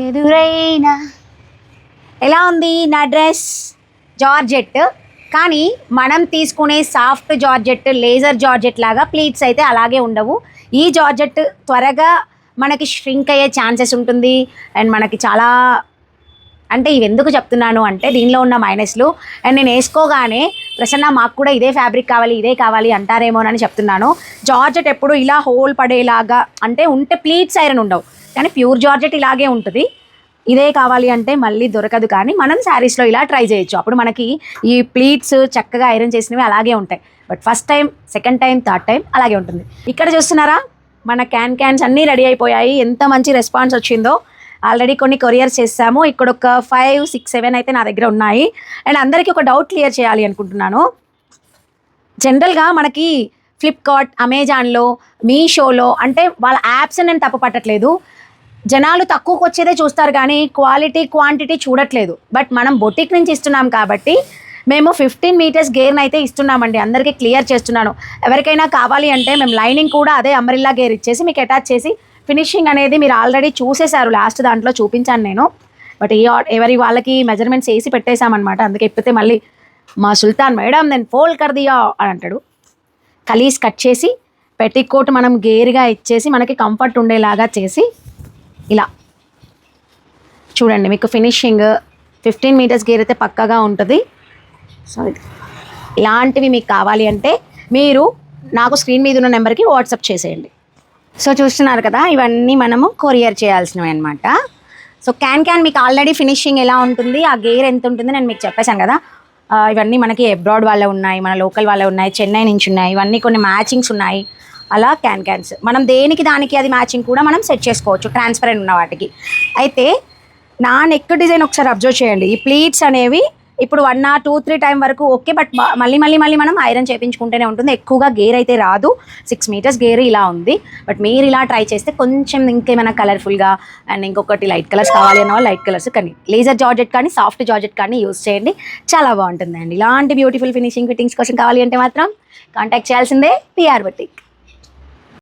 ఎదురైనా. ఎలా ఉంది నా డ్రెస్? జార్జెట్, కానీ మనం తీసుకునే సాఫ్ట్ జార్జెట్, లేజర్ జార్జెట్ లాగా ప్లీట్స్ అయితే అలాగే ఉండవు. ఈ జార్జెట్ త్వరగా మనకి ష్రింక్ అయ్యే ఛాన్సెస్ ఉంటుంది. అండ్ మనకి చాలా, అంటే ఇవి ఎందుకు చెప్తున్నాను అంటే దీనిలో ఉన్న మైనస్లు. అండ్ నేను వేసుకోగానే ప్రసన్న మాకు కూడా ఇదే ఫ్యాబ్రిక్ కావాలి, ఇదే కావాలి అంటారేమోనని చెప్తున్నాను. జార్జెట్ ఎప్పుడు ఇలా హోల్ పడేలాగా అంటే ఉంటే ప్లీట్స్ ఐరన్ ఉండవు, కానీ ప్యూర్ జార్జెట్ ఇలాగే ఉంటుంది. ఇదే కావాలి అంటే మళ్ళీ దొరకదు, కానీ మనం శారీస్లో ఇలా ట్రై చేయొచ్చు. అప్పుడు మనకి ఈ ప్లీట్స్ చక్కగా ఐరన్ చేసినవి అలాగే ఉంటాయి. But first time, second time, third time అలాగే ఉంటుంది. ఇక్కడ చూస్తున్నారా మన క్యాన్స్ అన్నీ రెడీ అయిపోయాయి. ఎంత మంచి రెస్పాన్స్ వచ్చిందో. ఆల్రెడీ కొన్ని కొరియర్స్ చేస్తాము. ఇక్కడ ఒక 5, 6, 7 అయితే నా దగ్గర ఉన్నాయి. అండ్ అందరికీ ఒక డౌట్ క్లియర్ చేయాలి అనుకుంటున్నాను. జనరల్గా మనకి ఫ్లిప్కార్ట్, అమెజాన్లో, మీషోలో అంటే వాళ్ళ యాప్స్ నేను తప్పు పట్టట్లేదు, జనాలు తక్కువకి వచ్చేదే చూస్తారు కానీ క్వాలిటీ, క్వాంటిటీ చూడట్లేదు. బట్ మనం బొటిక్ నుంచి ఇస్తున్నాం కాబట్టి మేము 15 మీటర్స్ గేర్ని అయితే ఇస్తున్నామండి. అందరికీ క్లియర్ చేస్తున్నాను. ఎవరికైనా కావాలి అంటే మేము లైనింగ్ కూడా అదే అంబ్రెల్లా గేర్ ఇచ్చేసి మీకు అటాచ్ చేసి, ఫినిషింగ్ అనేది మీరు ఆల్రెడీ చూసేశారు, లాస్ట్ దాంట్లో చూపించాను నేను. బట్ ఎవరి వాళ్ళకి మెజర్మెంట్స్ వేసి పెట్టేశామన్నమాట. అందుకే ఇప్పితే మళ్ళీ మా సుల్తాన్ మేడం నేను ఫోల్డ్ కర్దియా అని అంటాడు. కలీస్ కట్ చేసి పెట్టికోట్ మనం గేర్గా ఇచ్చేసి మనకి కంఫర్ట్ ఉండేలాగా చేసి ఇలా చూడండి. మీకు ఫినిషింగ్ 15 మీటర్స్ గేర్ అయితే పక్కాగా ఉంటుంది. సో ఇలాంటివి మీకు కావాలి అంటే మీరు నాకు స్క్రీన్ మీద ఉన్న నెంబర్కి వాట్సాప్ చేసేయండి. సో చూస్తున్నారు కదా, ఇవన్నీ మనము కొరియర్ చేయాల్సినవి అనమాట. సో క్యాన్ మీకు ఆల్రెడీ ఫినిషింగ్ ఎలా ఉంటుంది, ఆ గేర్ ఎంత ఉంటుంది నేను మీకు చెప్పేశాను కదా. ఇవన్నీ మనకి అబ్రాడ్ వాళ్ళే ఉన్నాయి, మన లోకల్ వాళ్ళే ఉన్నాయి, చెన్నై నుంచి ఉన్నాయి. ఇవన్నీ కొన్ని మ్యాచింగ్స్ ఉన్నాయి. అలా క్యాన్స్ మనం దేనికి దానికి అది మ్యాచింగ్ కూడా మనం సెట్ చేసుకోవచ్చు, ట్రాన్స్పరెంట్ ఉన్న వాటికి. అయితే నా నెక్ డిజైన్ ఒకసారి అబ్జర్వ్ చేయండి. ఈ ప్లీట్స్ అనేవి ఇప్పుడు 1 or 2, 3 టైం వరకు ఓకే, బట్ మళ్ళీ మనం ఐరన్ చేయించుకుంటూనే ఉంటుంది. ఎక్కువగా గేర్ అయితే రాదు. 6 మీటర్స్ గేర్ ఇలా ఉంది. బట్ మీరు ఇలా ట్రై చేస్తే కొంచెం ఇంకేమైనా కలర్ఫుల్గా అండ్ ఇంకొకటి లైట్ కలర్స్ కావాలి అన్న లైట్ కలర్స్, కానీ లేజర్ జార్జెట్ కానీ సాఫ్ట్ జార్జెట్ కానీ యూస్ చేయండి, చాలా బాగుంటుందండి. ఇలాంటి బ్యూటిఫుల్ ఫినిషింగ్ ఫిట్టింగ్స్ కోసం కావాలి అంటే మాత్రం కాంటాక్ట్ చేయాల్సిందే PR బొటిక్.